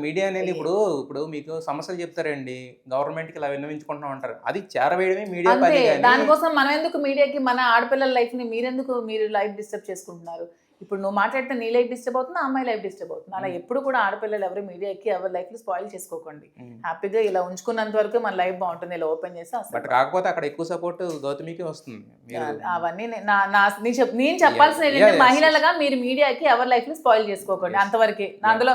Media అనేది ఇప్పుడు మీకు సమస్యలు చెప్తారండి. గవర్నమెంట్‌కి ఇలా విన్నవించుకుంటున్నాం అంటారు. అది చేరవేయడమే మీడియా అంతే. పని గాని దానికోసం మనం ఎందుకు మీడియాకి మన ఆడపిల్లల లైఫ్‌ని మీరు లైఫ్ డిస్టర్బ్ చేసుకుంటున్నారు? ఇప్పుడు నువ్వు మాట్లాడితే నీ లైఫ్ డిస్టర్బ్ అవుతుంది, ఆ అమ్మాయి లైఫ్ డిస్టర్బ్ అవుతుంది. అలా ఎప్పుడు కూడా ఆడపిల్లలు ఎవరు మీడియా ఎక్కి ఎవరి లైఫ్‌ని స్పాయిల్ చేసుకోకండి. హ్యాపీగా ఇలా ఉంచుకున్నంత వరకు మన లైఫ్ బావుంటుంది. ఇలా ఓపెన్ చేస్తే బట్ అసలు కాకపోతే అక్కడ ఎక్కువ సపోర్ట్ గౌతమికే వస్తుంది. మీరు అవన్నీ నా నా నేను చెప్పాల్సింది ఏంటంటే మహిళలుగా మీరు మీడియాకి ఎవరి లైఫ్‌ని స్పాయిల్ చేసుకోకండి. అంతవరకే. అందులో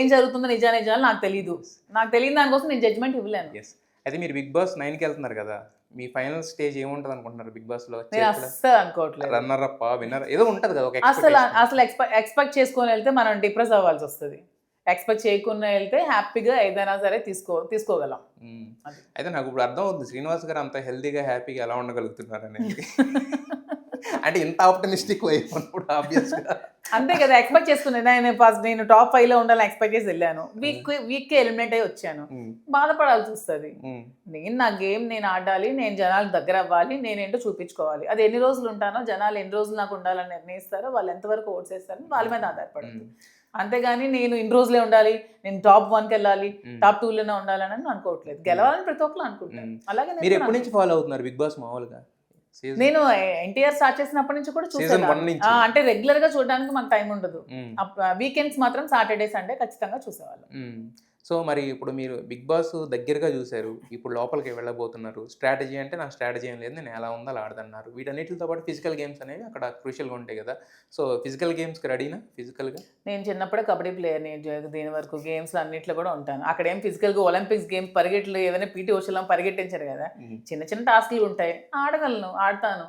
ఏం జరుగుతుందో నిజాలు నాకు తెలీదు. నాకు తెలియని దానికోసం నేను జడ్జ్‌మెంట్ ఇవ్వలేను. యెస్. అయితే మీరు 'బిగ్ బాస్ 9'కి వెళ్తున్నారు కదా! మీ ఫైనల్ స్టేజ్ ఏముంటది అనుకుంటున్నారు 'బిగ్ బాస్‌లో'? నేను అస్సలు అనుకోవట్లేదు. రన్నర్ అప్పా? విన్నర్ ఏదో ఉంటది కదా! ఒక అసలు ఎక్స్‌పెక్టేషన్. అసలు ఎక్స్‌పెక్ట్ చేసుకొని వెళ్తే మనం డిప్రెస్ అవ్వాల్సొస్తది. ఎక్స్‌పెక్ట్ చేయకుండా వెళ్తే హ్యాపీగా ఏదైనా సరే తీసుకోగలం. అది. అయితే నాకు ఇప్పుడు అర్థం అవుతుంది శ్రీనివాస్ గారు అంత హెల్తీగా, హ్యాపీగా ఎలా ఉండగలుగుతున్నారనేది. అంటే ఇంత ఆప్టిమిస్టిక్ వైఫ్ ఉన్నప్పుడు ఆబ్వియస్‌గా. అంతే కదా! ఎక్స్‌పెక్ట్ చేసుకున్నాను. నేను టాప్ 5లో ఉండాలని ఎక్స్‌పెక్ట్ చేసి వెళ్ళాను. వీక్‌కే ఎలిమినేట్ అయ్యి వచ్చాను. బాధపడాల్సొస్తది. నా గేమ్ నేను ఆడాలి. నేను జనాలకు దగ్గర అవ్వాలి. నేనేంటో చూపించుకోవాలి. అది ఎన్ని రోజులు ఉంటానో, జనాలు ఎన్ని రోజులు నాకు ఉండాలని నిర్ణయిస్తారో, వాళ్ళు ఎంతవరకు ఓట్స్ వేస్తారో వాళ్ళ మీద ఆధారపడుతుంది. అంతేగాని నేను ఇన్ని రోజులే ఉండాలి, నేను టాప్ 1కి వెళ్ళాలి, టాప్ 2లోనే ఉండాలని అనుకోవట్లేదు. గెలవాలని ప్రతి ఒక్కరు అనుకుంటారు. అలాగే మీరు ఎప్పటి నుంచి ఫాలో అవుతున్నారు 'బిగ్ బాస్' మామూలుగా? నేను ఎన్టీఆర్ స్టార్ట్ చేసినప్పటి నుంచి కూడా సీజన్ 1 చూసేదాన్ని. నుంచి. అంటే రెగ్యులర్ గా చూడడానికి మాకు టైం ఉండదు. వీకెండ్స్ మాత్రం సాటర్డే సండే ఖచ్చితంగా చూసేవాళ్ళం. సో మరి ఇప్పుడు మీరు 'బిగ్ బాస్' దగ్గరగా చూసారు. ఇప్పుడు లోపలికి వెళ్ళబోతున్నారు. స్ట్రాటజీ అంటే నాకు స్ట్రాటజీ ఏం లేదు. నేను ఎలా ఉందో అలా ఆడదన్నారు. వీటన్నిటితో పాటు ఫిజికల్ గేమ్స్ అనేవి అక్కడ క్రూషియల్‌గా ఉంటాయి కదా! సో ఫిజికల్ గేమ్స్‌కి రెడీనా ఫిజికల్‌గా? నేను చిన్నప్పుడే కబడ్డీ ప్లేయర్‌ని. దీని వరకు గేమ్స్‌లో అన్నిట్లో కూడా ఉంటాను. అక్కడ ఏం ఫిజికల్‌గా ఒలింపిక్స్ గేమ్స్ పరిగెట్లు ఏదైనా పీటీ ఉషలో పరిగెట్టించారు కదా! చిన్న చిన్న టాస్క్‌లు ఉంటాయి. ఆడగలను, ఆడతాను.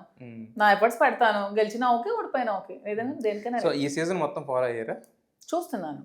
నా ఎఫర్ట్స్ పెడతాను. గెలిచినా ఓకే, ఓడిపోయినా ఓకే. ఏదైనా దేనికైనా సో ఈ సీజన్ మొత్తం ఫాలో అయ్యారా? చూస్తున్నాను.